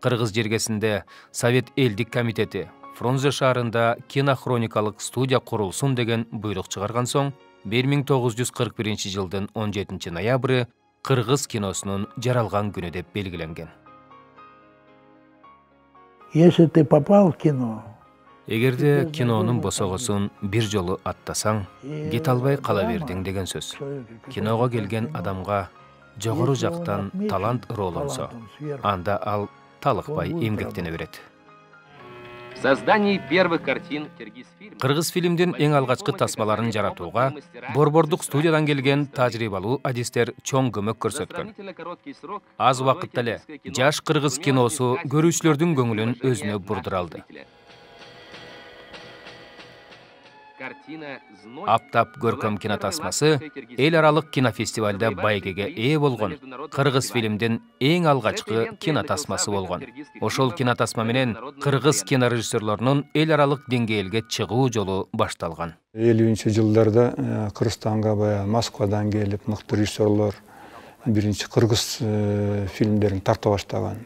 Кыргыз жергесинде Совет элдик комитети Фрунзе шаарында кинохроникалык студия курулсун деген буйрук чыгарган соң, 1941 жылдын 17 ноябры кыргыз киносунун жаралган күнү деп белгиленген. Если ты попал в кино, Эгерде кинонун босогосун бир жолу аттасаң, кете албай кала бердиң деген сөз. Киного келген адамга жогору жактан талант ыролонсо, анда ал талыкпай эмгектене берет. В создании первых картин Кыргыз фильмдин эң алгачкы тасмаларын жаратууга борбордук студиядан келген тажрыйбалуу адистер чоң көмөк көрсөткөн. Аз убакытта эле жаш кыргыз киносу көрүүчүлөрдүн көңүлүн өзүнө бурдура алды. Аптап көркөм кинотасмасы эл аралык кинофестивалда байгеге ээ болгон кыргыз фильмдин эң алгачкы кинотасмасы болгон. Ошол кинотасма менен кыргыз кинорежиссерлорунун эл аралык деңгээлге чыгуу жолу башталган. 50-жылдарда Кыргызстанга Москвадан келип мыкты режиссерлор биринчи кыргыз фильмдерин тарта баштаган.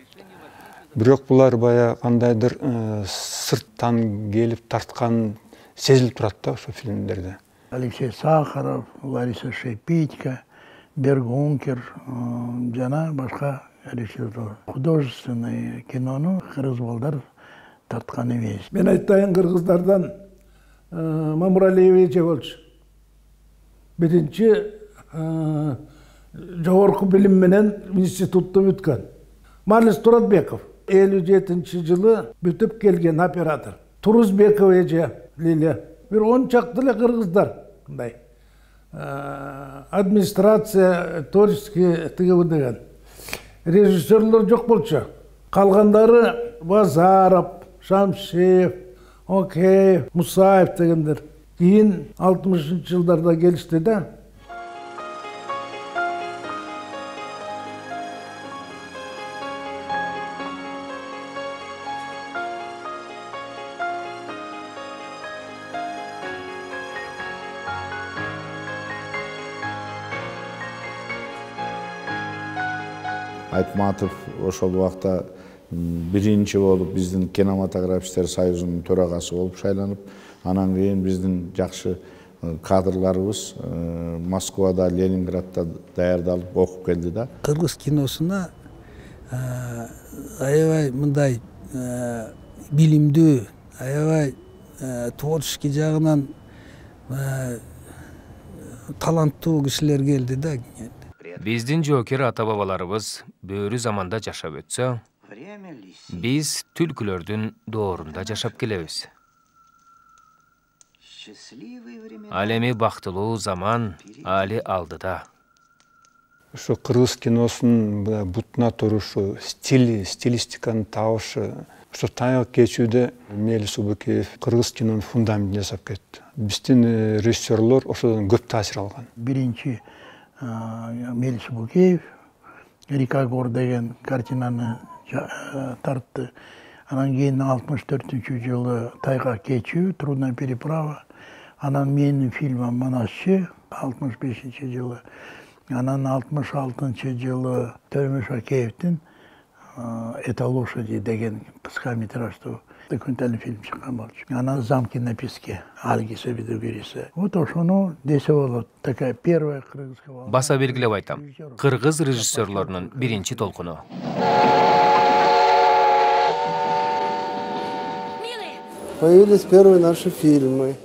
Бирок булар кандайдыр сырттан келип тарткан сезилип турат да ошо фильмдерде. Алексей Сахаров, Лариса Шепитько, Бергункер, жана башка режиссерлор. Художественный кинону кыргыз балдар тарткан эмес. Мен айтайын, кыргыздардан Мамуралиев эже болчу. Биринчи жогорку билим менен институтту бүткөн. Малис Туратбеков 57-жылы бүтүп келген оператор. Турузбеков эже Лилия. Bir 10 çaktıyla Kırgızlar. Администрация, творческий тыгы деген. Режиссерлер жоқ болчу. Калгандары Базаров, Шамшев, Океев, Мусаев дегендер. Кийин 60-жылдарда келишти да. Айтматов ошол убакта биринчи болуп биздин кинематографисттер союзунун төрагасы болуп шайланып, анан кийин биздин жакшы кадрларыбыз Москвада, Ленинградда даярдалып окуп келди да. Кыргыз киносуна аябай мындай билимдүү, аябай творческий жагынан таланттуу кишилер келди да. Биздин жоокер ата-бабаларыбыз бөөрү заманда жашап өтсө, биз түлкүлөрдүн доорунда жашап келебиз. Ал эми бактылуу заман али алдыда. Ошо кыргыз киносунун бутуна турушу, стилистиканын табышы, ошо таяк кечүүдө Мелис Убукеев кыргыз кинонун фундаментин жасап кетти. Биздин режиссерлор ошодон көп таасир алган. Биринчи Мелис Убукеев Река Гор деген картинаны тартты. Анан кийин 64-жылы Тайга кечүү, Трудная переправа. Анан менин фильмим Манасчы 65-жылы. Анан 66-жылы Төрмөш Акеевдин Это лошади деген кыскаметраждуу документальный фильм чыккан болчу. Анан Замки на песке, Альгиса Видогириса. Вот ошону десе болот. Такая первая кыргызская волна. Баса белгилеп айтам. Кыргыз режиссерлорунун биринчи толкуну. Появились первые наши фильмы.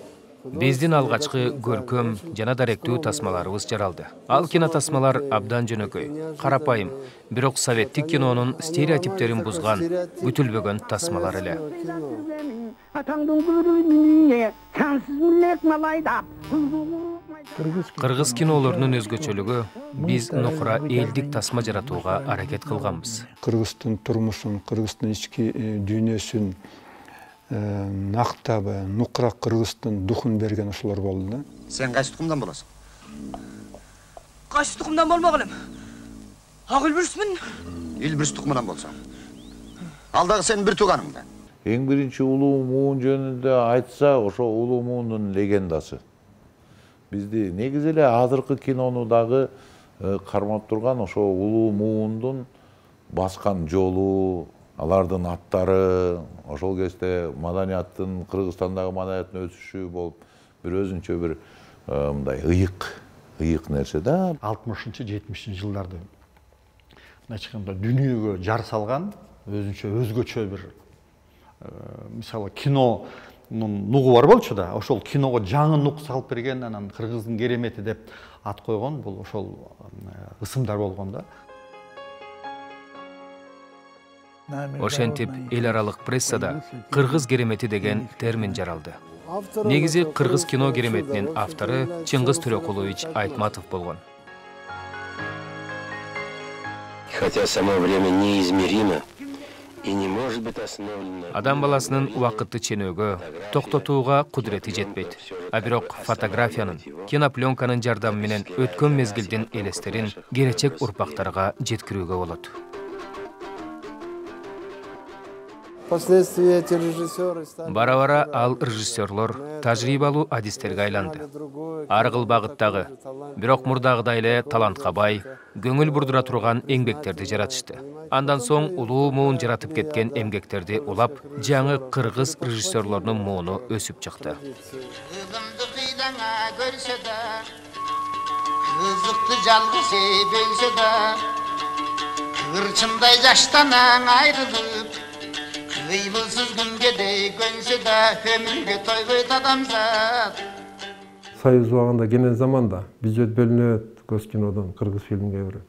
Биздин алгачкы көркөм жана даректүү тасмаларыбыз жаралды. Ал кинотасмалар абдан жөнөкөй, карапайым, бирок советтик кинонун стереотиптерин бузган, бүтүлбөгөн тасмалар эле. Кыргыз кинолорунун өзгөчөлүгү биз нукура элдик тасма жаратууга аракет кылганбыз. Кыргыздын турмушун, кыргыздын ички дүйнөсүн нактабы, нукура кыргыздын духун берген ошолор болду да. Сен кайсы тукумдан болосуң? Кайсы тукумдан болмок элем? Ак Илбирисмин. Илбирис тукумунан болсоң. Ал дагы сенин бир тууганың да. Эң биринчи улуу муун жөнүндө айтса, ошо улуу муундун легендасы. Бизди негизи эле азыркы кинону дагы кармап турган ошо улуу муундун баскан жолу, алардын аттары ошол кезде маданияттын, Кыргызстандагы маданияттын өсүшү болуп, бир өзүнчө бир мындай ыйык нерсе да. 60-70 жылдарды ачканда дүйнөгө жар салган, өзгөчө бир мисалы кинонун нугу бар болчу да, ошол киного жаңы нук салып берген, анан Кыргыздын керемети деп ат койгон, бул ошол ысымдар болгон да. Ошентип эл аралык прессада кыргыз керемети деген термин жаралды. Негизи кыргыз кино кереметинин автору Чыңгыз Төрөкулович Айтматов болгон. Хотя само время неизмеримо и не может быть остановлено. Адам баласынын убакытты ченөөгө, токтотууга кудурети жетпейт. А бирок фотографиянын, кинопленканын жардамы менен өткөн мезгилдин элестерин келечек урпактарга жеткирүүгө болот. Бара-бара ал режиссерлор тажрыйбалуу адистерге айланды. Ар кыл багыттагы, бирок мурдагыдай эле талантка бай, көңүл бурдура турган эмгектерди жаратышты. Андан соң улуу муун жаратып кеткен эмгектерди улап, жаңы кыргыз режиссерлорунун мууну өсүп чыкты. Kırçımday yaştanan ayrılıp Kıymılsız güngede gönse de ömürge toygoyt adamzat. Союз убагында кенен заманда бюджет бөлүнөт көз кинодон кыргыз фильмге көрө.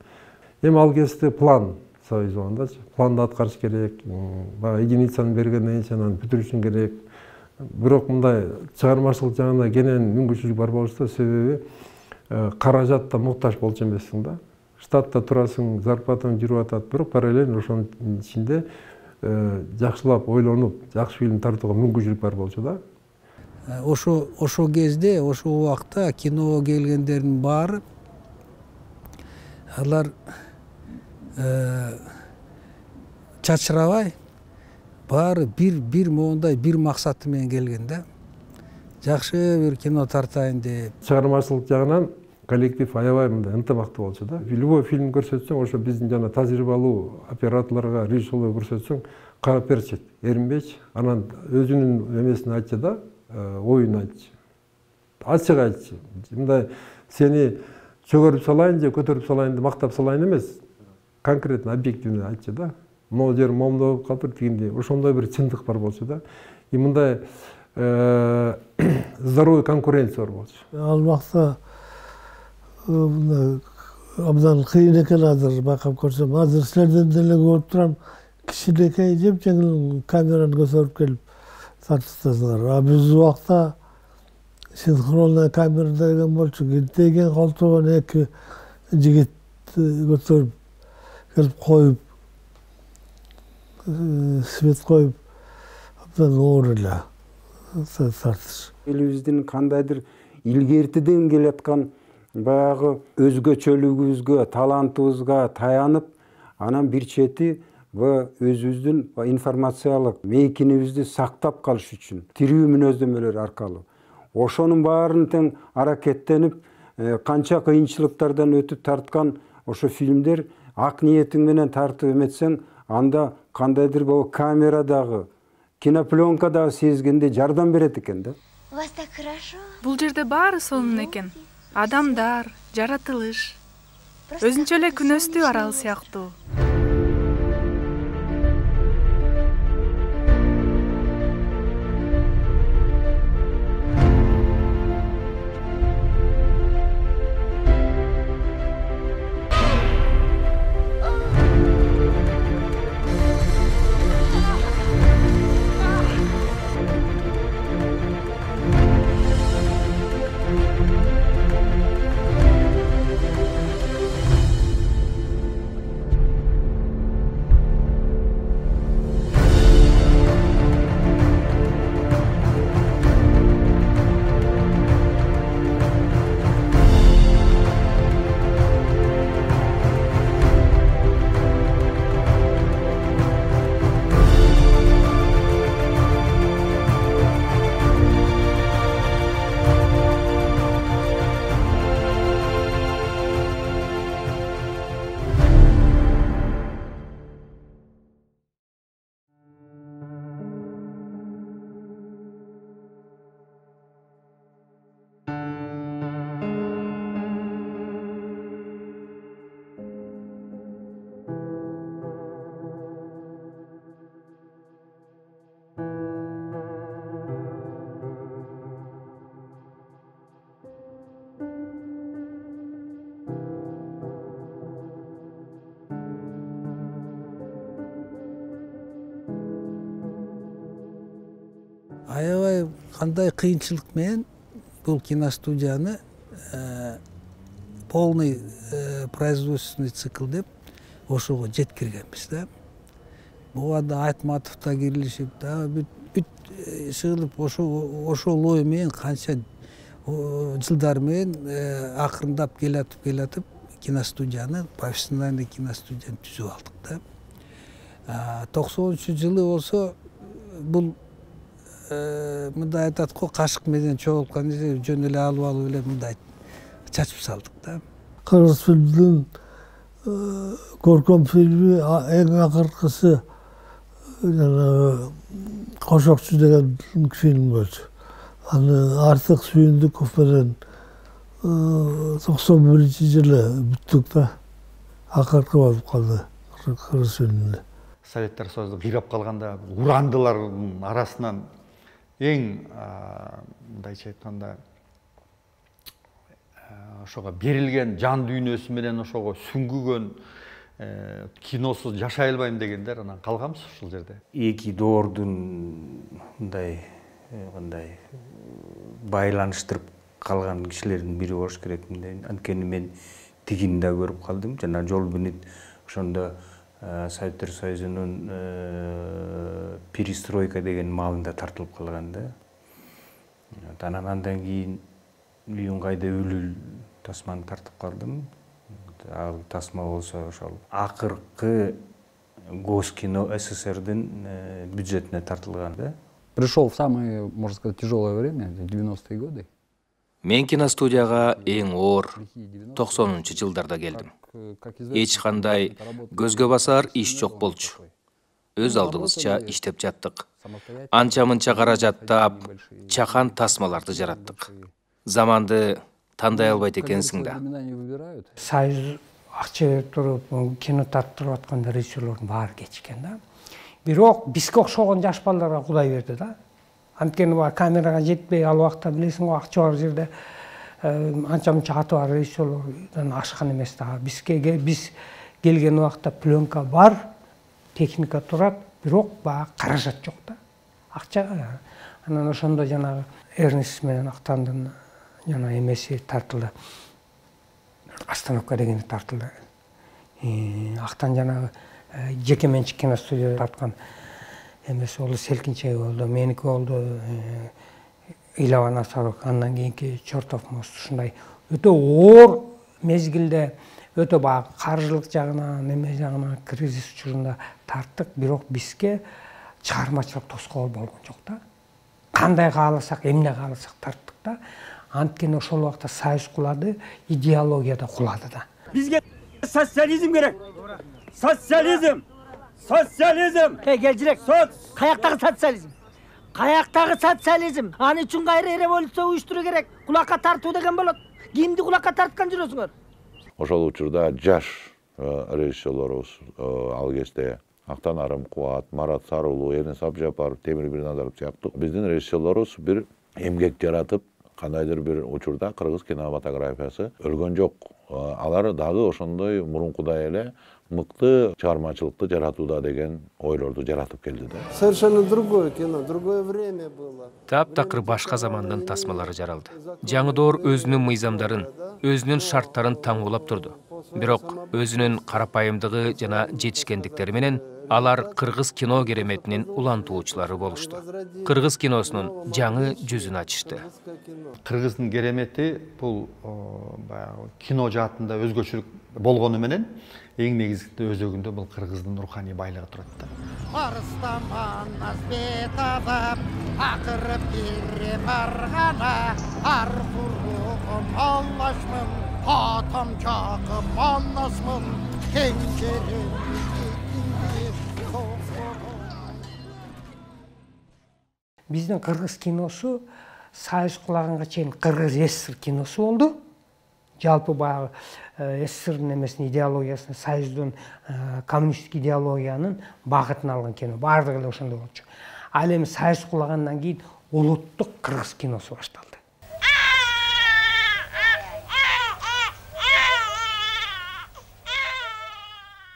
Эми ал кезде план Союз убагындачы. Планды аткарыш керек, бага единицаны бергенден кийин анан бүтүрүшүң керек. Бирок мындай чыгармачылык жагында кенен мүмкүнчүлүк бар болчу, себеби каражатта муктаж болчу эмессиң да. Штатта турасың, зарплатаң жүрүп атат, бирок параллельно ошонун ичинде жакшылап ойлонуп, жакшы фильм тартууга мүмкүнчүлүк бар болчу да. Ошо кезде, ошо убакта киного келгендердин баары алар чачырабай, баары бир моундай бир максаты менен келген да. Жакшы бир кино тартайын деп. Чыгармачылык жагынан коллектив аябай мындай ынтымактуу болчу да. Любой фильм көрсөтсөң, ошо биздин жана тажрыйбалуу операторлорго, режиссерлорго көрсөтсөң, карап берчи, эринбечи. Анан өзүнүн эмесин айтчы да, оюн айтчы. Ачык айтчы. Мындай сени чөгөрүп салайын же көтөрүп салайын деп мактап салайын эмес. Конкретно, объективно айтчы да. Могу жер момдо болуп калыптыр дегендей. Ошондой бир чындык бар болчу да. И мындай здоровый конкуренция бар болчу. Ал убакта абдан кыйын экен азыр байкап көрсөм. Азыр силерден деле көрүп турам, кичинекей жеп-жеңил камераны көтөрүп келип тартып. А биз убакта синхронный камера деген болчу. Деген колтугун эки жигит көтөрүп келип коюп, свет коюп, абдан оор эле тартыш. Элибиздин кандайдыр илгертиден келаткан баягы өзгөчөлүгүбүзгө, талантыбызга таянып, анан бир чети өзүбүздүн информациялык мейкинибизди сактап калыш үчүн тирүү мүнөздөмөлөр аркылуу ошонун баарын тең аракеттенип, канча кыйынчылыктардан өтүп тарткан ошо фильмдер ак ниетиң менен тартып эметсең, анда кандайдыр камерадагы, кинопленкадагы сезгенде жардам берет экен да. У вас так хорошо. Бул жерде баары сонун экен. Адамдар, жаратылыш. Өзүнчө эле күнөстүү арал сыяктуу. кандай кыйынчылык менен бул киностудияны полный производственный цикл деп ошого жеткиргенбиз да. Буга да Айтматов да кирилишип да бүт сыгылып ошол ой менен канча жылдар менен акырындап келатып киностудияны, профессиональный киностудияны түзүп алдык да. 90-жылы болсо бул мындай айтат го, кашык менен чогулткан жөн эле алып эле мындай чачып салдык да. Кыргыз фильмдин көркөм фильми эң акыркысы жанагы Кошокчу деген фильм болчу. Аны Артык Сүйүндүков менен 91-жылы бүттүк да. Акыркы болуп калды кыргыз фильминде. Советтер Союзу кыйрап калганда урандылардын арасынан эң мындайча айтканда ошого берилген жан дүйнөсү менен ошого сүңгүгөн киносу жашай албайм дегендер анан калганбыз ушул жерде. Эки доордун мындай кандай байланыштырып калган кишилердин бири болуш керек. Анткени мен тигини да көрүп калдым. Жана жол бенит ошондо Советтер Союзунун перестройка деген маалында тартылып калган да. Андан кийин Үйүнгайда өлүл тасманы тартып калдым. Ал тасма болсо ошол акыркы Госкино СССРдин бюджетине тартылган да. Пришел в самое, можно сказать, тяжелое время, 90-е годы. Мен киностудияга эң оор 90-жылдарда келдим. Эч кандай көзгө басар иш жок болчу. Өз алдыбызча иштеп жаттык. Анча-мынча каражат таап, чакан тасмаларды жараттык. Заманды тандай албайт экенсиң да. Союз акча берип туруп, кино тарттырып аткан режиссерлордун баары кетишкен да. Бирок бизге окшогон жаш балдарга Кудай берди да. Анткени камерага жетпей, ал убакта билесиң го, акча бар жерде анча-мынча аты бар режиссерлордон ашкан эмес да. Биз келген убакта пленка бар, техника турат, бирок баягы каражат жок да. Акча. Анан ошондо жанагы Эрнест менен Актандын жана эмеси тартылды. Остановка дегени тартылды. Актан жанагы жеке менчик киностудия тарткан эмеси болду, Селкинчей болду, меники болду, Илаван Асаров, андан кийинки Чортов мост, ушундай өтө оор мезгилде, өтө баягы каржылык жагынан, эме жагынан кризис учурунда тарттык, бирок бизге чыгармачылык тоскоол болгон жок да. Кандай кааласак, эмне кааласак тарттык да. Анткени ошол убакта Союз кулады, идеология да кулады да. Бизге социализм керек. Социализм! Социализм! Келжирек. Каяктагы социализм? Каяктагы социализм? Аны үчүн кайра революция уюштуруу керек. Кулакка тартуу деген болот. Кимди кулакка тарткан жүрөсүңөр? Ошол учурда жаш режиссерлорубуз ал кезде Актан Арымкубат, Марат Сарыулу, Эрнест Абжапаров, Темир Бирназаров сыяктуу биздин режиссерлорубуз бир эмгек жаратып, кандайдыр бир учурда кыргыз кинематографиясы өлгөн жок. Алар дагы ошондой мурункудай эле мыкты чыгармачылыкты жаратууда деген ойлорду жаратып келди да. Совершенно другое кино, другое время было. Таптакыр башка замандын тасмалары жаралды. Жаңы доор өзүнүн мыйзамдарын, өзүнүн шарттарын таңуулап турду. Бирок өзүнүн карапайымдыгы жана жетишкендиктери менен алар кыргыз кино кереметинин улантуучулары болушту. Кыргыз киносунун жаңы жүзүн ачышты. Кыргыздын керемети бул баягы кино жаатында өзгөчөлүк болгону менен эң негизги өзөгүндө бул кыргыздын руханий байлыгы турат да. Арыстаман азбет адам, акырып бире баргана, аркурукум аллашмын, атам жакым аннасмын, кеңшерим. Биздин кыргыз киносу Союз кулаганга чейин кыргыз СССР киносу болду. Жалпы баягы СССРдин эмесин идеологиясын, Союздун коммунисттик идеологиянын багытын алган кино. Бардыгы эле ошондой болчу. Ал эми Союз кулагандан кийин улуттук кыргыз киносу башталды.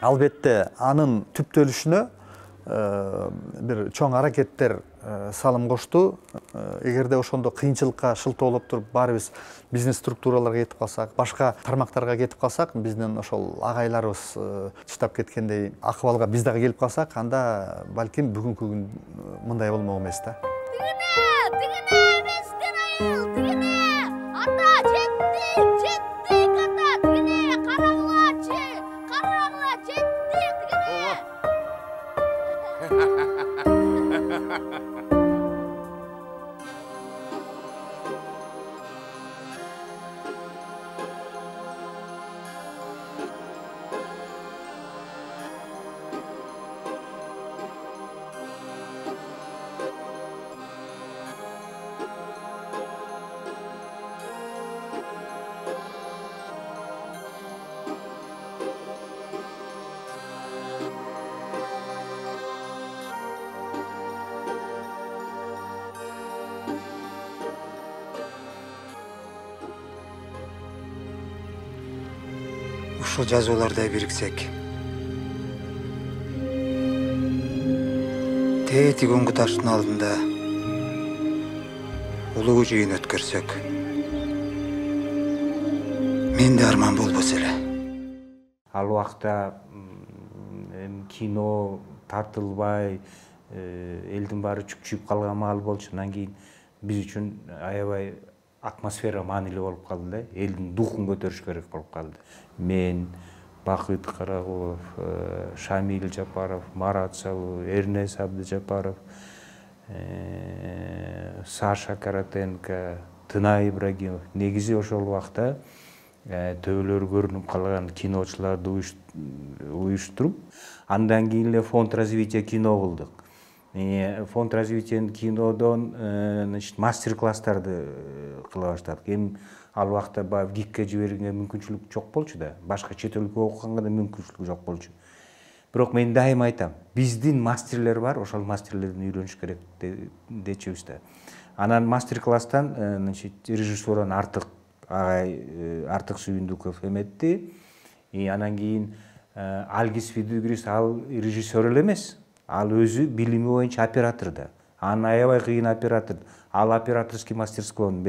Албетте анын түптөлүшүнө бир чоң аракеттер салым кошту. Эгерде ошондо кыйынчылыкка шылтоолоп туруп баарыбыз бизнес структураларга кетип калсак, башка тармактарга кетип калсак, биздин ошол агайларыбыз чыдап кеткендей акыбалга биз дагы келип калсак, анда балким бүгүнкү күн мындай болмок эмес да. Ушул жазуулардай бириксек, тээти көңгү таштын алдында улуу жыйын өткөрсөк, менде арман болбосо эле. Ал убакта кино тартылбай, элдин баары чүкчүп калган маал болчу. Андан кийин биз үчүн аябай атмосфера маанилүү болуп калды да, элдин духун көтөрүш керек болуп калды. Мен, Бакыт Карагулов, Шамил Жапаров, Марат Салу, Эрнес Абдыжапаров, Саша Каратенко, Тынай Ибрагимов. Негизи ошол убакта төбөлөрү көрүнүп калган киночуларды уюштуруп, андан кийин эле фонд развития кино кылдык. Фонд развития кинодон мастер-класстарды кыла баштадык. Эми ал убакта баягы ГИКке жиберүүгө мүмкүнчүлүк жок болчу да, башка чет өлкөгө окуганга да мүмкүнчүлүк жок болчу. Бирок мен дайыма айтам, биздин мастерлер бар, ошол мастерлерден үйрөнүш керек дечүбүз да. Анан мастер-класстан режиссердан Артык Сүйүндүков эметти. Анан кийин Алгис Фидюгрис ал режиссер эле эмес, ал өзү билими боюнча оператор да. Анын аябай кыйын оператор. Ал операторский мастерствону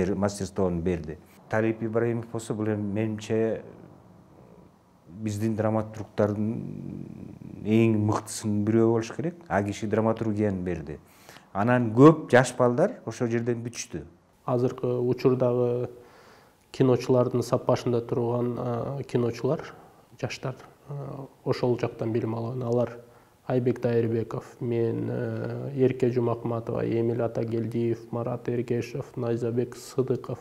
берди. Талип Ибраимов болсо, бул менимче биздин драматургдардын эң мыктысынын бирөө болуш керек. А киши драматургияны берди. Анан көп жаш балдар ошол жерден бүтүштү. Азыркы учурдагы киночулардын сапашында турган киночулар, жаштар ошол жактан билим алган. Алар Айбек Дайырбеков, мен, Эрке Жумакматова, Эмил Атагелдиев, Марат Эргешев, Найзабек Сыдыков,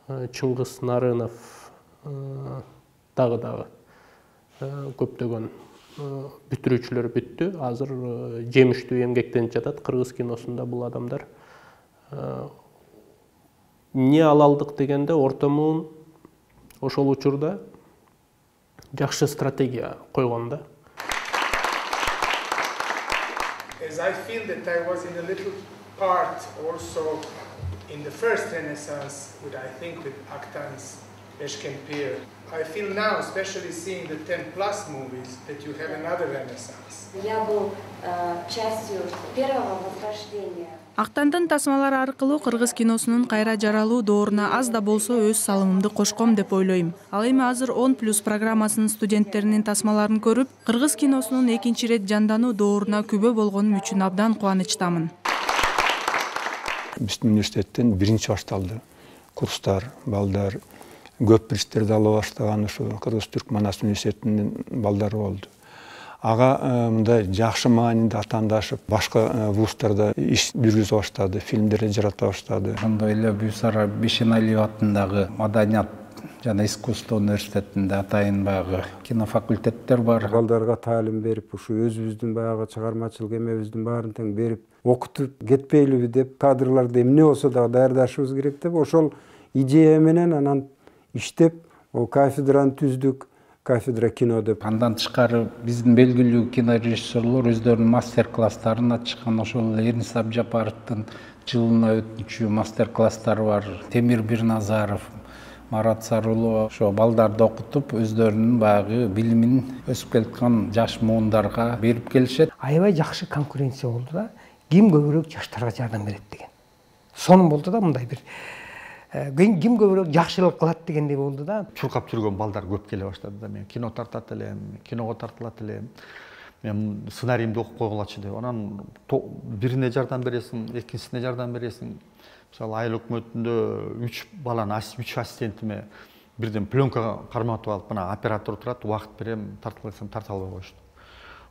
Чыңгыз Нарынов, дагы көптөгөн бүтүрүүчүлөр бүттү. Азыр жемиштүү эмгектенип жатат кыргыз киносунда бул адамдар. Эмне ала алдык дегенде, ортомун ошол учурда жакшы стратегия койгон да. As I feel that I was in a little part also in the first Renaissance with Aktan's Eşkenpir. I feel now, especially seeing the 10 plus movies, that you have another Renaissance. Я был частью первого возрождения. Актандын тасмалары аркылуу кыргыз киносунун кайра жаралуу дооруна аз да болсо өз салымымды кошком деп ойлойм. Ал эми азыр 10+ программасынын студенттеринин тасмаларын көрүп, кыргыз киносунун экинчи ирет жандануу дооруна күбө болгонум үчүн абдан кубанычтамын. Биздин университеттен биринчи башталды. Курстар, балдар, көп пристерди ала баштаган ушу Кыргыз-Түрк Манас университетинин балдары болду. Ага мындай жакшы маанинде атаандашып, башка вуздарда иш жүргүзө баштады, фильмдерди жарата баштады. Ошондой эле Бүйсара Бишеналиев атындагы Маданият жана искусство университетинде атайын баягы кинофакультеттер бар. Балдарга таалим берип, ушу өзүбүздүн баягы чыгармачылык эмебиздин баарын тең берип, окутуп кетпейлиби деп, кадрларды эмне болсо дагы даярдашыбыз керек деп, ошол идея менен анан иштеп, кафедраны түздүк. Кафедра кино деп. Андан тышкары биздин белгилүү кинорежиссерлор өздөрүнүн мастер-класстарын ачкан. Ошол Эрнис Абдыжапаровдун жылына өтүнчү мастер-класстары бар. Темир Бирназаров, Марат Сарулов ошо балдарды окутуп, өздөрүнүн баягы билимин өсүп келаткан жаш муундарга берип келишет. Аябай жакшы конкуренция болду да. ким көбүрөөк жаштарга жардам берет деген. Сонун болду да мындай бир ким көбүрөөк жакшылык кылат дегендей болду да. Чуркап жүргөн балдар көп келе баштады да. Мен кино тартат элем, киного тартылат элем. Мен сценарийимди окуп койгулачы деп. Анан бирине жардам бересиң, экинчисине жардам бересиң. Мисалы айыл өкмөтүндө 3 баланы 3 ассистентиме бирден пленкага карматып алып, мына оператор турат, убакыт берем, тартып алсам тарта албай коюшту.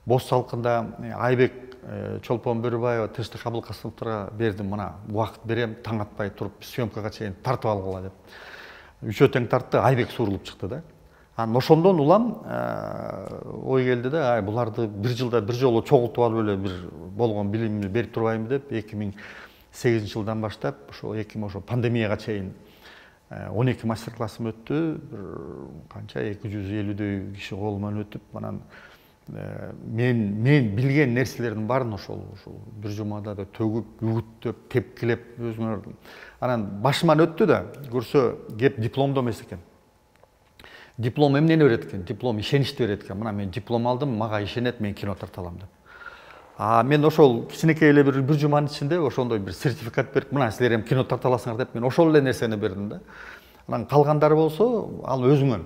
Боз салкында Айбек Чолпон Бөрүбаева, Тынчтык Абылкасымовторго бердим, мына убакыт берем, таң атпай туруп съемкага чейин тартып алгыла деп. Үчөө тең тартты, Айбек суурулуп чыкты да. Анан ошондон улам ой келди да, буларды бир жылда бир жолу чогултуп алып эле бир болгон билимимди берип турбайбы деп 2008 жылдан баштап ошо пандемияга чейин 12 мастер-классым өттү. Канча 250дөй киши кол менен өтүп, анан мен билген нерселердин баарын ошол бир жумада төгүп, үгүттөп, тепкилеп өзүмө. Анан башыман өттү да, көрсө кеп дипломдо эмес экен. Диплом эмнени берет экен? Диплом ишеничти берет экен. Мына мен диплом алдым, мага ишенет, мен кино тарта алам деп. Мен ошол кичинекей эле бир жуманын ичинде ошондой бир сертификат берип, мына силер эми кино тарта аласыңар деп мен ошол эле нерсени бердим да. Анан калгандары болсо, ал өзүңөн.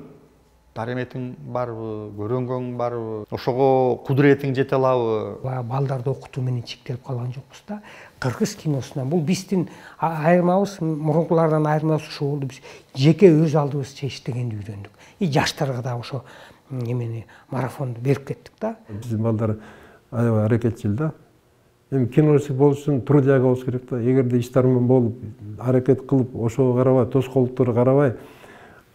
Дареметиң барбы, көрөнгөң барбы, ошого кудуретиң жете алабы? Балдарды окутуу менен чектелип калган жокпуз да. Кыргыз киносунан бул биздин айырмабыз, мурункулардан айырмабыз ушул болду. Биз жеке өз алдыбызча иштегенди үйрөндүк. Жаштарга да ошо эмени марафонду берип кеттик да. Биздин балдар аябай аракетчил да. Эми киночу болуш үчүн трудяга болуш керек да. Эгерде иштарман болуп, аракет кылып, ошого карабай, тоскоолдуктарга карабай,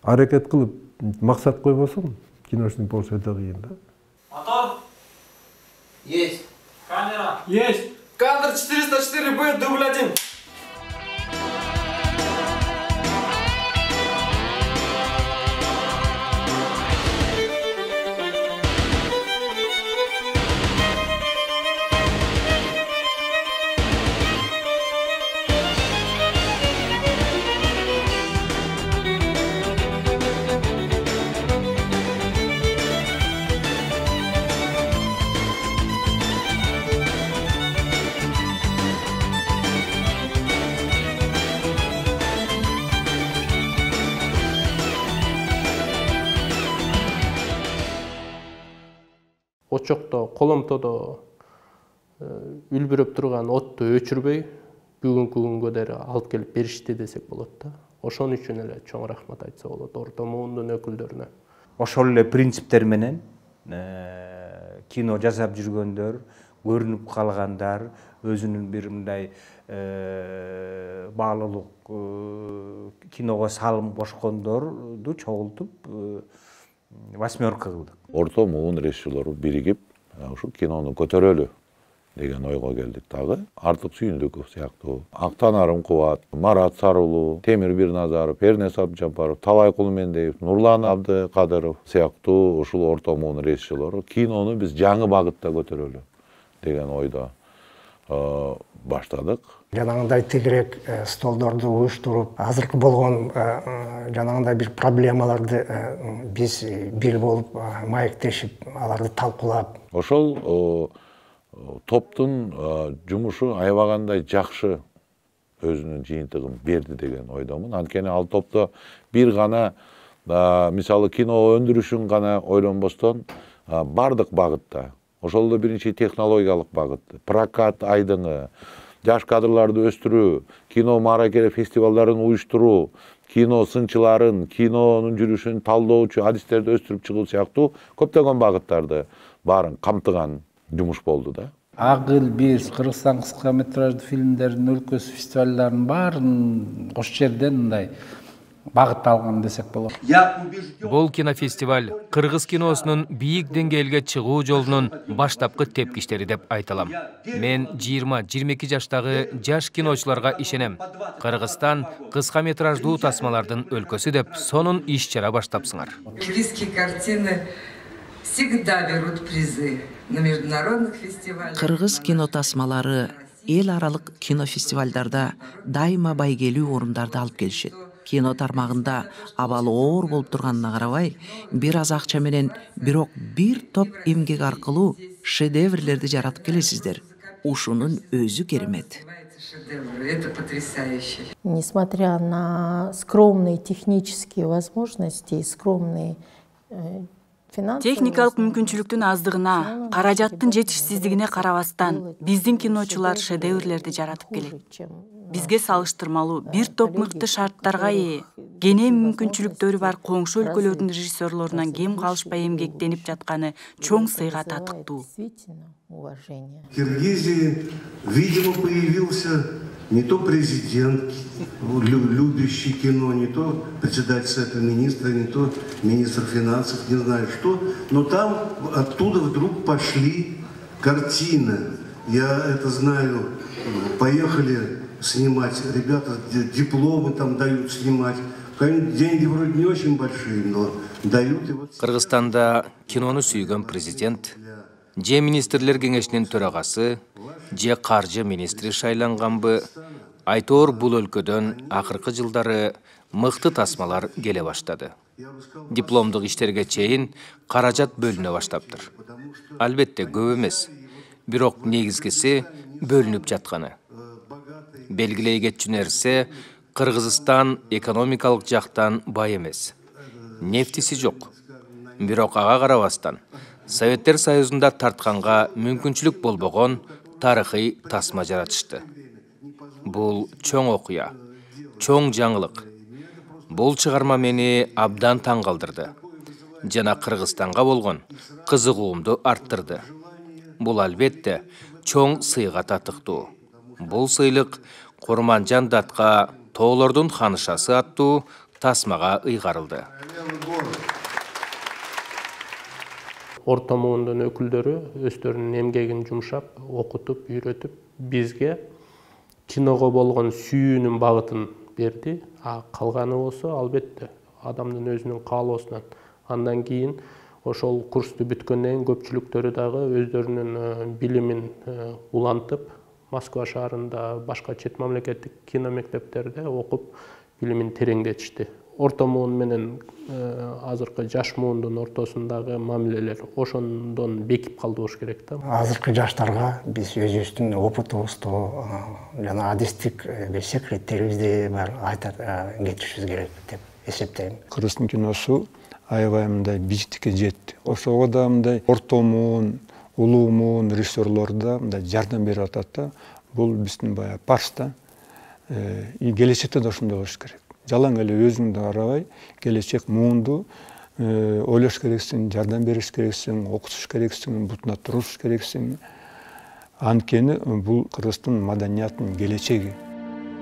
аракет кылып, максат койбосоң, киночник болуш өтө кыйын да. Мотор? Есть. Камера? Есть. Кадр 404Б, дубль 1. Очокто, коломтодо үлбүрөп турган отту өчүрбөй, бүгүнкү күнгө дери алып келип беришти десек болот да. Ошон үчүн эле чоң рахмат айтса болот Орто Муундун өкүлдөрүнө. Ошол эле принциптер менен кино жасап жүргөндөр, көрүнүп калгандар, өзүнүн бир мындай баалуулук киного салым кошкондорду чогултуп 8 кылдык. Орто Муун режиссерлору биригип, ушу кинону көтөрөлү деген ойго келдик дагы. Артык Сүйүндүков сыяктуу, Актан Арым Кубат, Марат Сарулуу, Темир Бирназаров, Эрнес Абджапаров, Талай Кулмендеев, Нурлан Абдыкадыров сыяктуу ушул Орто Муун режиссерлору кинону биз жаңы багытта көтөрөлү деген ойдо баштадык. Жанагындай тегерек столдорду уюштуруп, азыркы болгон жанагындай бир проблемаларды биз бир болуп маектешип, аларды талкуулап. Ошол топтун жумушу аябагандай жакшы өзүнүн жыйынтыгын берди деген ойдомун. Анткени ал топто бир гана мисалы кино өндүрүшүн гана ойлонбостон бардык багытта, ошол да биринчи технологиялык багыт, прокат айдыңы, жаш кадрларды өстүрүү, кино мааракеле фестивалдарын уюштуруу, кино сынчыларын, кинонун жүрүшүн талдоочу адистерди өстүрүп чыгуу сыяктуу көптөгөн багыттарды баарын камтыган жумуш болду да. Агыл биз Кыргызстан кыска метраждуу фильмдердин өлкөсү фестивалдарын баарын кош жерден мындай багыт алган десек болот. Бул кинофестиваль кыргыз киносунун бийик деңгээлге чыгуу жолунун баштапкы тепкичтери деп айталам. Мен 20-22 жаштагы жаш киночуларга ишенем. Кыргызстан кыска метраждуу тасмалардын өлкөсү деп сонун иш-чара баштапсыңар. Кыргызские картины всегда берут призы на международных фестивалях. Кыргыз кино тасмалары эл аралык кинофестивалдарда дайыма байгелүү орундарды алып келишет. Кино тармагында абалы оор болуп турганына карабай, бир аз акча менен бирок бир топ эмгек аркылуу шедеврлерди жаратып келесиздер. ушунун өзү керемет. Это потрясающе. Несмотря на скромные технические возможности и скромные техникалык мүмкүнчүлүктүн аздыгына, каражаттын жетишсиздигине карабастан, биздин киночулар шедеврлерди жаратып келет. Бизге салыштырмалуу бир топ мыкты шарттарга ээ, кенен мүмкүнчүлүктөрү бар коңшу өлкөлөрдүн режиссерлорунан кем калышпай эмгектенип жатканы чоң сыйга татыктуу. В Киргизии, видимо, появился не то президент, любящий кино, не то председатель Совета министра, не то министр финансов, не знаю что, но там оттуда вдруг пошли картины. Я это знаю, поехали снимать, ребята дипломы там дают снимать. Деньги вроде не очень большие, но дают. Кыргызстанда кинону сүйгөн президент, же министрлер кеңешинин төрагасы, же каржы министри шайланганбы, айтор бул өлкөдөн акыркы жылдары мыкты тасмалар келе баштады. Дипломдук иштерге чейин каражат бөлүнө баштаптыр. Албетте көп эмес, бирок негизгиси бөлүнүп жатканы. Белгилей кетчү нерсе, Кыргызстан экономикалык жактан бай эмес. Нефтиси жок. Бирок ага карабастан, Советтер Союзунда тартканга мүмкүнчүлүк болбогон тарыхый тасма жаратышты. Бул чоң окуя, чоң жаңылык. Бул чыгарма мени абдан таң калтырды. Жана Кыргызстанга болгон кызыгуумду арттырды. Бул албетте чоң сыйга татыктуу. Бул сыйлык Курманжан Датка Тоолордун ханышасы аттуу тасмага ыйгарылды. Орто муундун өкүлдөрү өздөрүнүн эмгегин жумшап, окутуп, үйрөтүп, бизге киного болгон сүйүүнүн багытын берди. Калганы болсо, албетте, адамдын өзүнүн каалоосунан. Андан кийин ошол курсту бүткөндөн кийин көпчүлүктөрү дагы өздөрүнүн билимин улантып, Москва шаарында, башка чет мамлекеттик кино мектептерде окуп, билимин тереңдетишти. Орто муун менен азыркы жаш муундун ортосундагы мамилелер ошондон бекип калды болуш керек да. Азыркы жаштарга биз өзүбүздүн опытыбызды жана адистик секреттерибизди бар айтып кетишибиз керек деп эсептейм. Кыргыздын киносу аябай мындай бийиктикке жетти. Ошого да мындай орто муун, улуу муун режиссерлор да мындай жардам берип атат да. Бул биздин баягы парс да. Келечекте да ошондой болуш керек. Жалаң эле өзүңдү карабай, келечек муунду ойлош керексиң, жардам бериш керексиң, окутуш керексиң, бутуна туруш керексиң. Анткени бул Кыргыздын маданиятынын келечеги.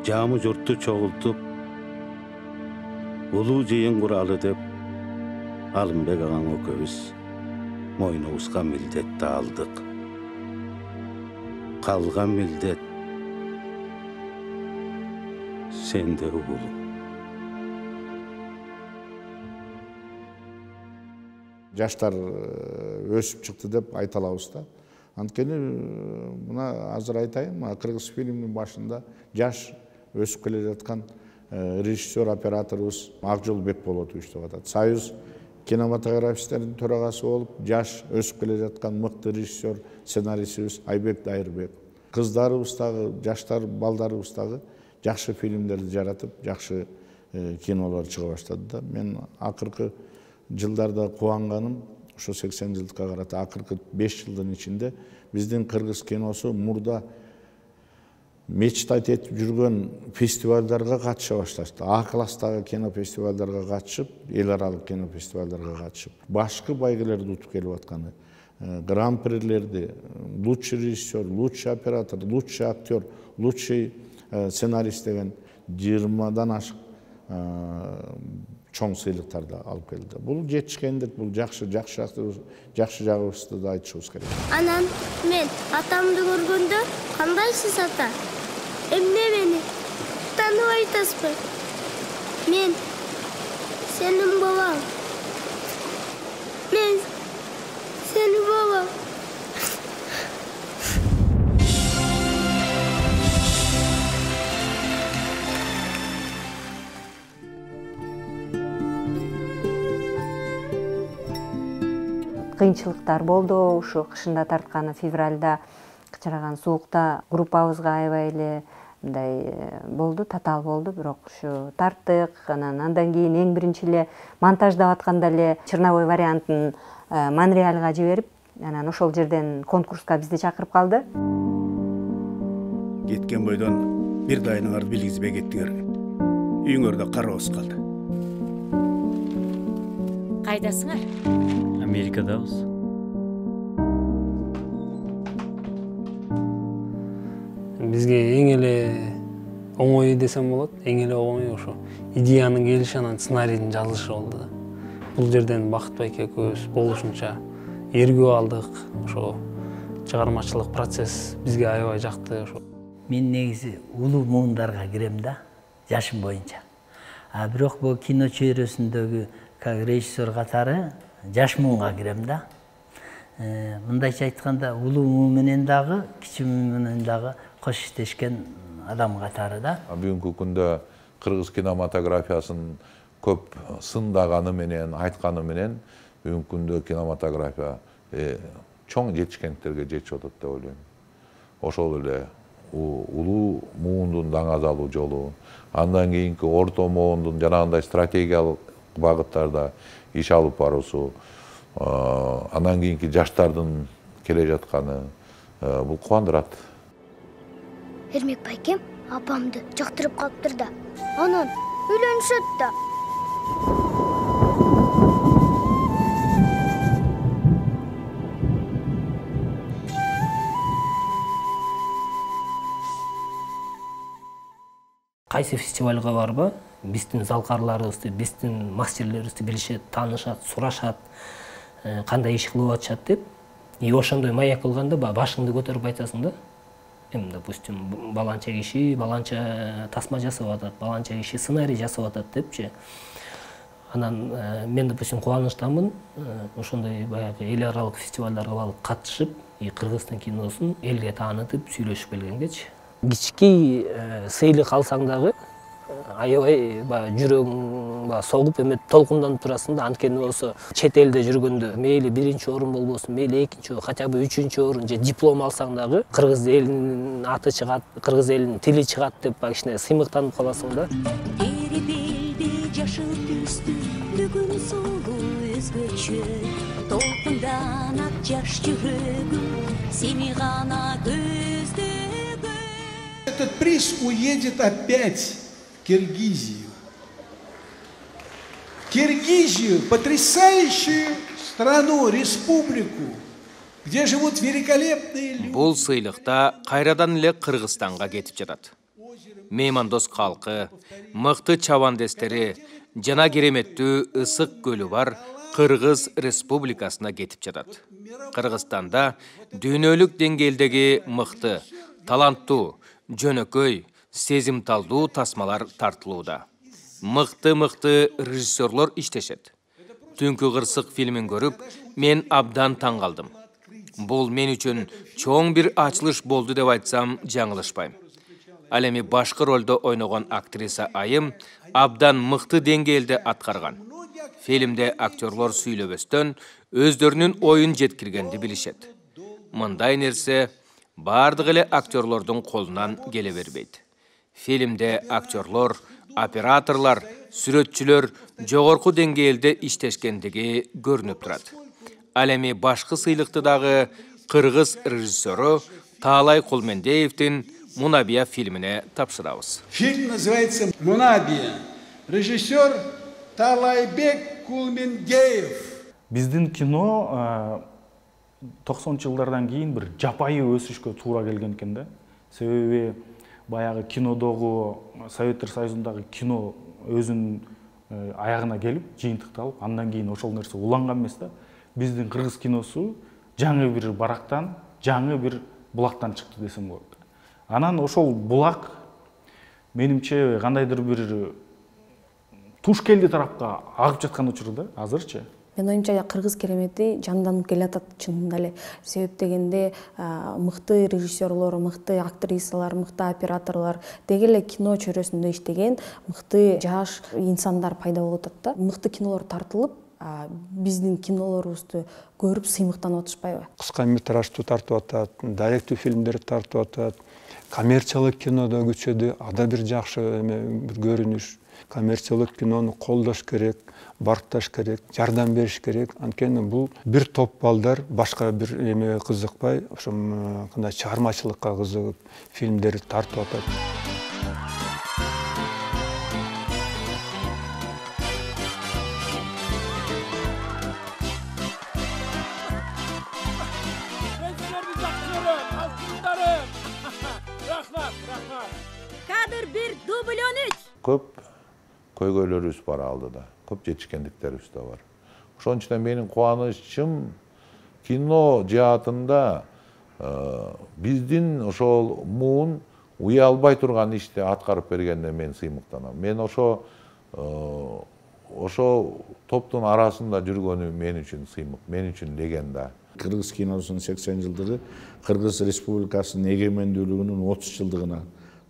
Жамы журтту чогултуп, улуу жыйын куралы деп Алымбек агаң экөөбүз мойнубузга милдетти алдык. Калган милдет сенде угулуң. Жаштар өсүп чыкты деп айта алабыз да. Анткени мына азыр айтайын, Кыргыз фильминин башында жаш өсүп келе жаткан режиссер операторубуз Акжол Бекболотович деп атат. Союз кинематографисттердин төрагасы болуп, жаш өсүп келе жаткан мыкты режиссер, сценаристибиз Айбек Дайырбек. Кыздарыбыз дагы, жаштар балдарыбыз дагы жакшы фильмдерди жаратып, жакшы кинолор чыга баштады да. Мен акыркы жылдарда кубанганым, ошо 80 жылдыкка карата акыркы 5 жылдын ичинде биздин кыргыз киносу мурда мечтать этип жүргөн фестивалдарга катыша башташты. А класстагы кино фестивалдарга катышып, эл аралык кино фестивалдарга катышып, башкы байгелерди утуп келип атканы, гран-прилерди, лучший режиссер, лучший оператор, лучший актер, лучший сценарист деген 20-дан ашык чоң сыйлыктарды алып келди. Бул жетишкендик, бул жакшы жагыбызды да айтышыбыз керек. Анан мен атамды көргөндө, кандайсыз ата? Эмне мени тааныбай атасызбы? Мен сенин бабаң. Мен сенин бабаң. Кыйынчылыктар болду, ушу кышында тартканы февралда кычыраган суукта группабызга аябай эле мындай болду, татаал болду, бирок ушу тарттык. Андан кийин эң биринчи эле монтаждап атканда эле черновой вариантын Монреальга жиберип, анан ошол жерден конкурска бизди чакырып калды. Кеткен бойдон бир дайыңарды билгизбей кеттиңер. Үйүңөрдө карабыз калды. Кайдасыңар? Америкадабыз. Бизге эң эле оңой десем болот, эң эле оңой ошо идеянын келиши, анан сценарийдин жазылышы болду да. Бул жерден Бакыт байке экөөбүз болушунча эргүү алдык. Ошо чыгармачылык процесс бизге аябай жакты. Ошо Мен негизи улуу муундарга кирем да, жашым боюнча. Бирок бул кино чөйрөсүндөгү режиссер катары жаш муунга кирем да. Мындайча айтканда, улуу муун менен дагы, кичи муун менен дагы кош иштешкен адам катары да. Бүгүнкү күндө кыргыз кинематографиясын көп сындаганы менен, айтканы менен бүгүнкү күндө кинематография чоң жетишкендиктерге жетип атат деп ойлойм. Ошол эле улуу муундун даңазалуу жолу, андан кийинки орто муундун жанагындай стратегиялык багыттарда иш алып баруусу, андан кийинки жаштардын келе жатканы бул кубандырат. Эрмек байкем апамды жактырып калыптыр да. Анан үйлөнүшөт да. Кайсы фестивалга барба, биздин залкарларыбызды, биздин мастерлерибизди билишет, таанышат, сурашат, кандай иш кылып атышат деп. Ошондой маяк кылганда башыңды көтөрүп айтасың да. Допустим, баланча киши баланча тасма жасап атат, баланча киши сценарий жасап атат депчи. Анан мен, допустим, кубанычтамын, ошондой баягы эл аралык фестивалдарга барып катышып, Кыргызстан киносун элге таанытып, сүйлөшүп келгенгечи. Кички сыйлык алсаң дагы аябай жүрөгүң согуп эме толкунданып турасың да. Анткени болсо чет элде жүргөндө мейли биринчи орун болбосун, мейли экинчи, хотя бы үчүнчү орун же диплом алсаң дагы кыргыз элинин аты чыгат, кыргыз элинин тили чыгат деп кичине сыймыктанып каласың да. Эри белди жашыл түстү, бүгүн солу өзгөчө, толкунданат жаш жүрөгүм, сени гана көздөгөн. Этот приз уедет опять в Киргизию. Киргизию, потрясающую страну, республику, где живут великолепные люди. Бул сыйлыкта кайрадан эле Кыргызстанга кетип жатат. Меймандос калкы, мыкты чабандестери жана кереметтүү ысык көлү бар Кыргыз Республикасына кетип жатат. Кыргызстанда дүйнөлүк деңгээлдеги мыкты, таланттуу, жөнөкөй, сезимталдуу тасмалар тартылууда. Мыкты режиссерлор иштешет. Түнкү кырсык фильмин көрүп, мен абдан таң калдым. Бул мен үчүн чоң бир ачылыш болду деп айтсам жаңылышпайм. Ал эми башкы ролдо ойногон актриса Айым абдан мыкты деңгээлде аткарган. Фильмде актерлор сүйлөбөстөн өздөрүнүн оюн жеткиргенди билишет. Мындай нерсе бардык эле актерлордун колунан келе бербейт. Фильмде актерлор, операторлар, сүрөтчүлөр жогорку деңгээлде иштешкендиги көрүнүп турат. Ал эми башкы сыйлыкты дагы кыргыз режиссеру Таалай Кулмендеевдин Мунабия фильмине тапшырабыз. Фильм называется «Мунабия». Режиссер Таалайбек Кулмендеев. Биздин кино 90-жылдардан кийин бир жапайы өсүшкө туура келген экен да. Себеби баягы кинодогу, Советтер Союзундагы кино өзүнүн аягына келип, жыйынтыкталып, андан кийин ошол нерсе уланган эмес да. Биздин кыргыз киносу жаңы бир барактан, жаңы бир булактан чыкты десем болот. Анан ошол булак менимче кандайдыр бир туш келди тарапка агып жаткан учурда азырчы. Мен оюмча кыргыз керемети жанданып келатат чынында эле. Себеп дегенде мыкты режиссерлор, мыкты актрисалар, мыкты операторлор, деги эле кино чөйрөсүндө иштеген мыкты жаш инсандар пайда болуп атат да. Мыкты кинолор тартылып, биздин кинолорубузду көрүп сыймыктанып атышпайбы? Кыска метражды тартып атат, дайректүү фильмдерди тартып атат. Коммерциялык кинодо күчөдү, ада бир жакшы бир көрүнүш. Коммерциялык кинону колдош керек, баркташ керек, жардам бериш керек. Анткени бул бир топ балдар башка бир эмеге кызыкпай, ошо кандай чыгармачылыкка кызыгып фильмдерди тартып атат. Kadr 1, dublyon 3. Көп көйгөйлөрүбүз бар алдыда, көп жетишкендиктерибиз да бар. Ошон үчүн менин кубанычым кино жаатында биздин ошол муун уялбай турган ишти аткарып бергенде мен сыймыктанам. Мен ошо топтун арасында жүргөнү мен үчүн сыймык, мен үчүн легенда. Кыргыз киносунун 80 жылдыгы Кыргыз Республикасынын эгемендүүлүгүнүн 30 жылдыгына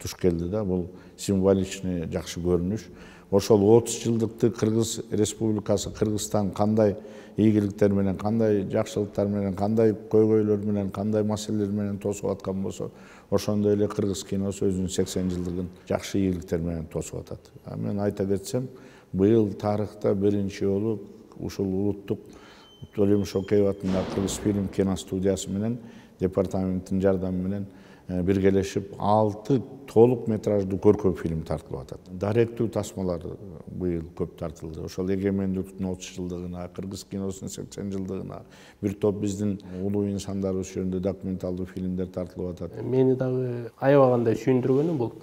туш келди да. Бул символичный жакшы көрүнүш. Ошол 30 жылдыкты Кыргыз Республикасы, Кыргызстан кандай ийгиликтер менен, кандай жакшылыктар менен, кандай көйгөйлөр менен, кандай маселелер менен тосуп аткан болсо, ошондой эле кыргыз киносу өзүнүн 80 жылдыгын жакшы ийгиликтер менен тосуп атат. Мен айта кетсем, быйыл тарыхта биринчи жолу ушул улуттук Төлемиш Шокеев атындагы Кыргыз фильм киностудиясы менен департаменттин жардамы менен биргелешип 6 толук метраждуу көркөм фильм тартылып атат. Даректүү тасмалар быйыл көп тартылды. Ошол эгемендүүлүктүн 30 жылдыгына, кыргыз киносунун 80 жылдыгына бир топ биздин улуу инсандарыбыз жөнүндө документалдуу фильмдер тартылып атат. Мени дагы аябагандай сүйүндүргөнү бул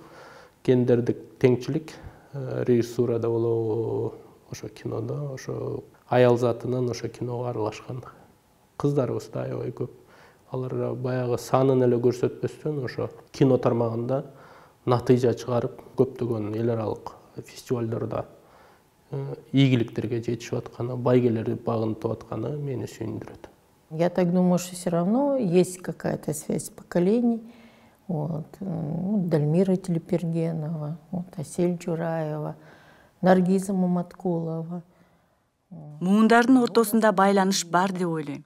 гендердик теңчилик режиссурада болобу, ошо кинодо, ошо аял затынан ошо киного аралашкан кыздарыбыз да аябай көп. Алар баягы санын эле көрсөтпөстөн ошо кино тармагында натыйжа чыгарып, көптөгөн эл аралык фестивалдарда ийгиликтерге жетишип атканы, байгелерди багынтып атканы мени сүйүндүрөт. Я так думаю, что все равно есть какая-то связь поколений. Дальмира Телепергенова, Асель Жураева, Наргиза Маматкулова. Муундардын ортосунда байланыш бар деп ойлойм.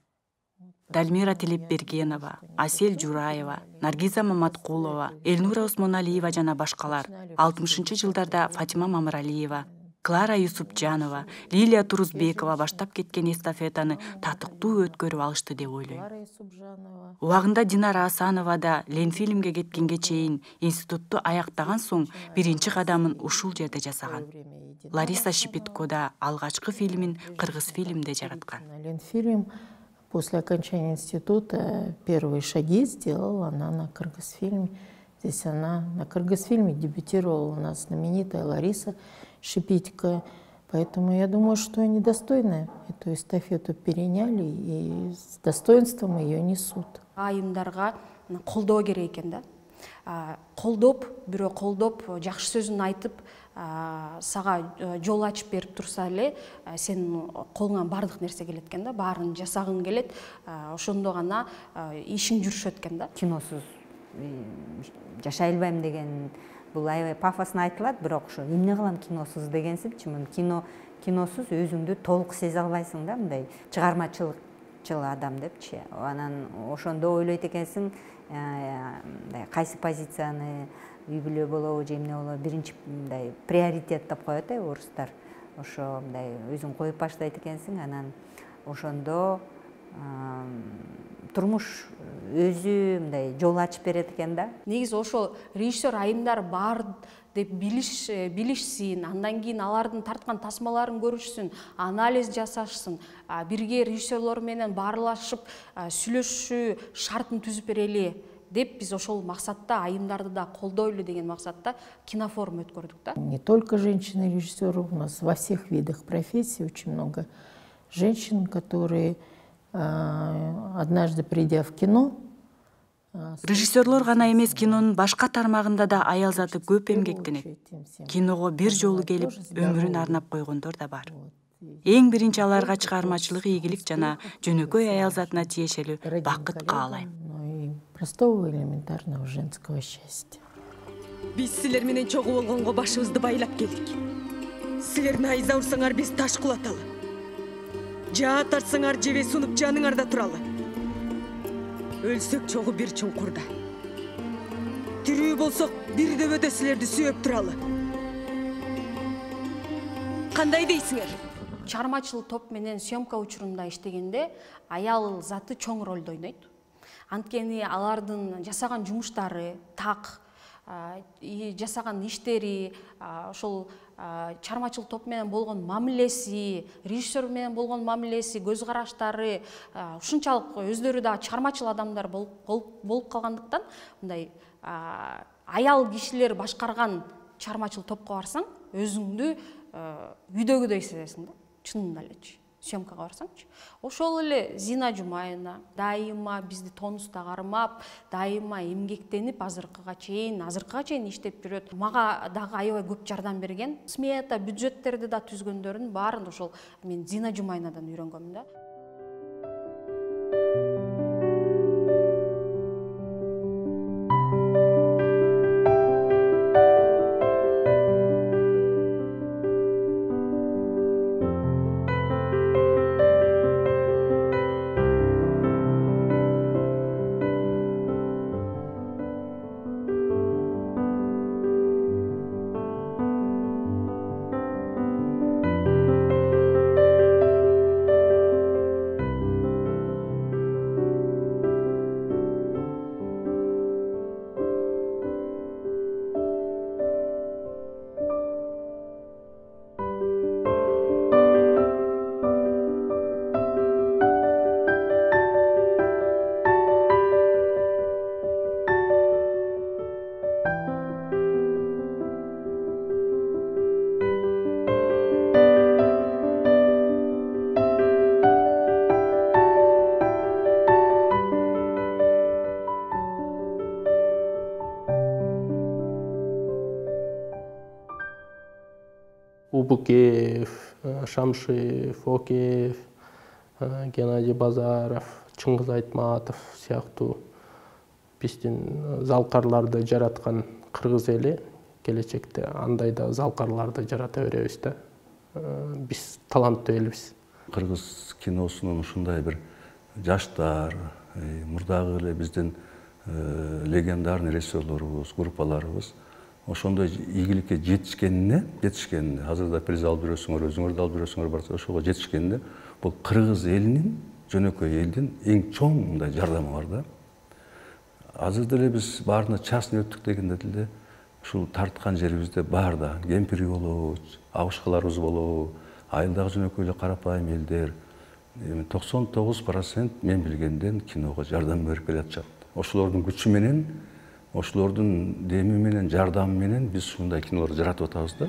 Дальмира Телепбергенова, Асель Жураева, Наргиза Маматкулова, Элнура Осмоналиева жана башкалар, 60-жылдарда Фатима Мамыралиева, Клара Юсупжанова, Лилия Турузбекова баштап кеткен эстафетаны татыктуу өткөрүп алышты деп ойлойм. Убагында Динара Асанова да Ленфильмге кеткенге чейин институтту аяктаган соң биринчи кадамын ушул жерде жасаган. Лариса Шипитко да алгачкы фильмин Кыргыз фильмде жараткан. Ленфильм после окончания института первые шаги сделала она на Кыргызфильме. Здесь она на Кыргызфильме дебютировала у нас знаменитая Лариса Шипитко. Поэтому я думаю, что они достойны эту эстафету переняли и с достоинством ее несут. Айымдарга колдоо керек экен да. Колдоп, бирөө колдоп, жакшы сөзүн айтып, сага жол ачып берип турса эле, сен колуңан бардык нерсе келет экен да, баарын жасагың келет, ошондо гана ишиң жүрүшөт экен да. Киносуз жашай албайм деген бул аябай пафосно айтылат, бирок ошо эмне кылам киносуз дегенсипчи, киносуз өзүңдү толук сезе албайсың да, мындай чыгармачылыкчыл адам депчи. Анан ошондо ойлойт экенсиң, кайсы позицияны үй бүлө болобу же эмне болобу, биринчи мындай приоритеттеп коет орустар. Ошо мындай өзүң коюп баштайт экенсиң, анан ошондо турмуш өзү мындай жол ачып берет экен да. Негизи ошол режиссер айымдар бар деп билишсин, андан кийин алардын тарткан тасмаларын көрүшсүн, анализ жасашсын, бирге режиссерлор менен баарлашып сүйлөшүү шартын түзүп берели деп биз ошол максатта айымдарды да колдойлу деген максатта кинофорум өткөрдүк да. Не только женщины-режиссеры, у нас во всех видах профессий очень много женщин, которые однажды придя в кино. Режиссерлор гана эмес, кинонун башка тармагында да аял заты көп эмгектенет. Киного бир жолу келип өмүрүн арнап койгондор да бар. Эң биринчи аларга чыгармачылык ийгилик жана жөнөкөй аял затына тиешелүү бакыт каалайм. Простого элементарного женского счастья. Биз силер менен чогуу болгонго башыбызды байлап келдик. Силер найза урсаңар биз таш кулаталы. Жаа тартсаңар жебе сунуп жаныңарда туралы. Өлсөк чогу бир чуңкурда. Тирүү болсок бир дөбөдө силерди сүйөп туралы. Кандай дейсиңер? Чыгармачыл топ менен съемка учурунда иштегенде аял заты чоң ролду ойнойт. Анткени алардын жасаган жумуштары, так, жасаган иштери, ошол чыгармачыл топ менен болгон мамилеси, режиссер менен болгон мамилеси, көз караштары ушунчалык өздөрү да чыгармачыл адамдар болуп калгандыктан, мындай аял кишилер башкарган чыгармачыл топко барсаң, өзүңдү үйдөгүдөй сезесиң да, чынында элечи. Съемкага барсаңчы. Ошол эле Зина Жумаевна дайыма бизди тонуста кармап, дайыма эмгектенип азыркыга чейин иштеп жүрөт. Мага дагы аябай көп жардам берген. Смета, бюджеттерди да түзгөндөрүн баарын ошол мен Зина Жумаевнадан үйрөнгөм да. Убукеев, Шамшиев, Океев, Геннадий Базаров, Чыңгыз Айтматов сыяктуу биздин залкарларды жараткан кыргыз эли келечекте андай да залкарларды жарата беребиз да. Биз таланттуу элбиз. Кыргыз киносунун ушундай бир жаштар, мурдагы эле биздин легендарный режиссерлорубуз, группаларыбыз ошондой ийгиликке жетишкенине, азырда приз алып жүрөсүңөр, өзүңөр да алып жүрөсүңөр барса, ошого жетишкенине бул кыргыз элинин, жөнөкөй элдин эң чоң мындай жардамы бар да. Азырда эле биз баарына частный өттүк дегенде деле ушул тарткан жерибизде бар да, кемпир үй болобу, абышкаларыбыз болобу, айылдагы жөнөкөй эле карапайым элдер 99% мен билгенден киного жардам берип келатышат. Ошолордун күчү менен, ошолордун деми менен, жардамы менен биз ушундай кинолорду жаратып атабыз да.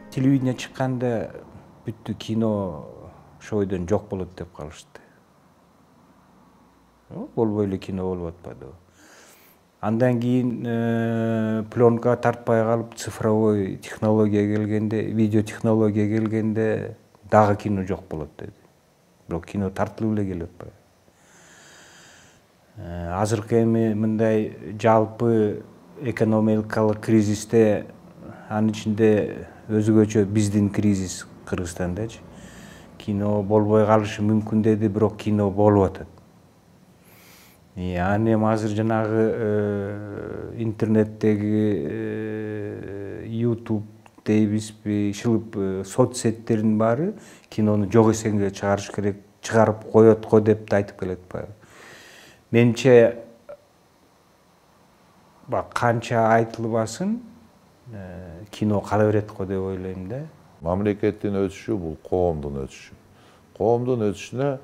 Телевидение чыкканда бүттү кино шойдон жок болот деп калышты. Болбой эле кино болуп атпады. Андан кийин пленка тартпай калып, цифровой технология келгенде, видео технология келгенде дагы кино жок болот деди. Бирок кино тартылып эле келип атпайбы. Азыркы эми мындай жалпы экономикалык кризисте, анын ичинде өзгөчө биздин кризис Кыргызстандачы. Кино болбой калышы мүмкүн деди, бирок кино болуп атат. Аны эми азыр жанагы интернеттеги YouTube дейбизби, шылып соцсеттердин баары кинону жок эсенге чыгарыш керек, чыгарып коет го деп да айтып келет атпайбы. Менче канча айтылбасын кино кала берет го деп ойлойм да. Мамлекеттин өсүшү бул коомдун өсүшү. Коомдун өсүшүнө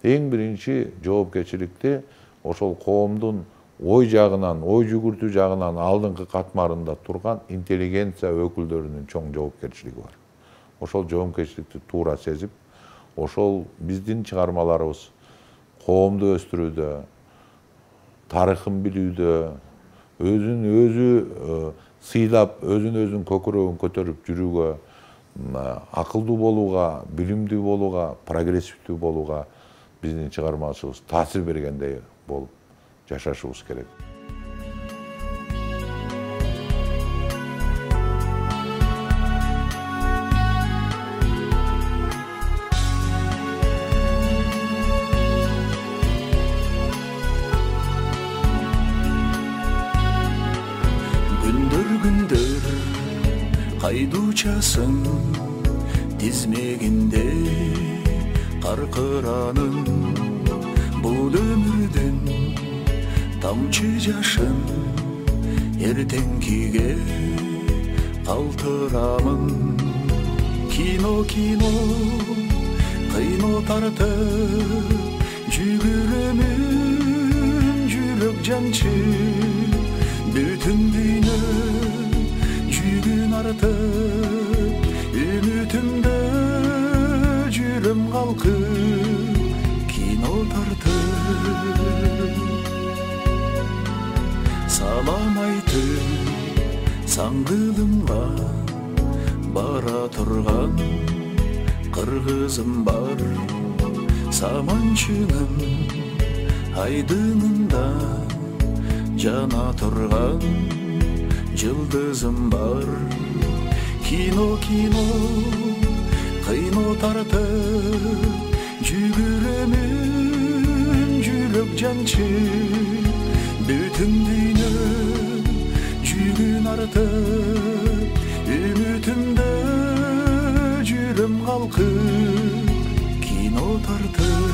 эң биринчи жоопкерчиликти ошол коомдун ой жагынан, ой жүгүртүү жагынан алдыңкы катмарында турган интеллигенция өкүлдөрүнүн чоң жоопкерчилиги бар. Ошол жоопкерчиликти туура сезип, ошол биздин чыгармаларыбыз коомду өстүрүүдө, тарыхын билүүдө, өзүн өзү сыйлап, өзүн көкүрөгүн көтөрүп жүрүүгө, акылдуу болууга, билимдүү болууга, прогрессивдүү болууга биздин чыгармачылыгыбыз таасир бергендей болуп жашашыбыз керек. Кайдучасың тизмегинде каркыранын, бул өмүрдүн тамчы жашын эртеңкиге калтырамын. Кино кыйно тартып жүгүрөмүн, жүрөк жанчы бүтүн дүйнө жүгүн артып, үмүтүмдө жүрөм калкып, кино тартып. Салам айтып саңгылымга бара турган кыргызым бар, саманчынын айдынында жана турган жылдызым бар. Кино кыйно тартып жүгүрөмүн, жүрөк жанчы бүтүн дүйнө жүгүн артып, үмүтүмдө жүрөм калкып, кино тартып.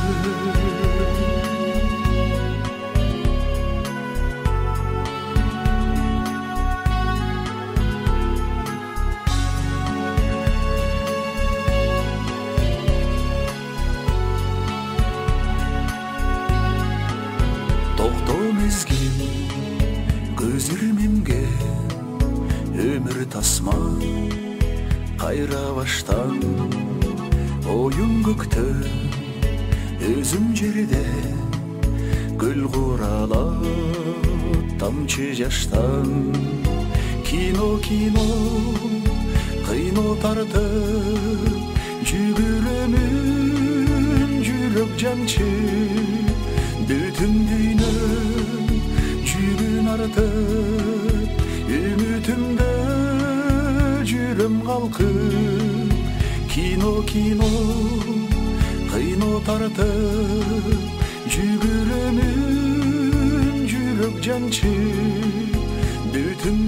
Көз ирмемге өмүр тасма кайра баштан, оюн көктө өзүм жерде гүл куралат тамчы жаштан. Кино кыйно тартып жүгүрөмүн, жүрөк жанчы бүтүн дүйнө жүгүн артып, үмүтүмдө жүрөм калкып, кино кыйно тартып жүгүрөмүн, жүрөк жанчы бүтүн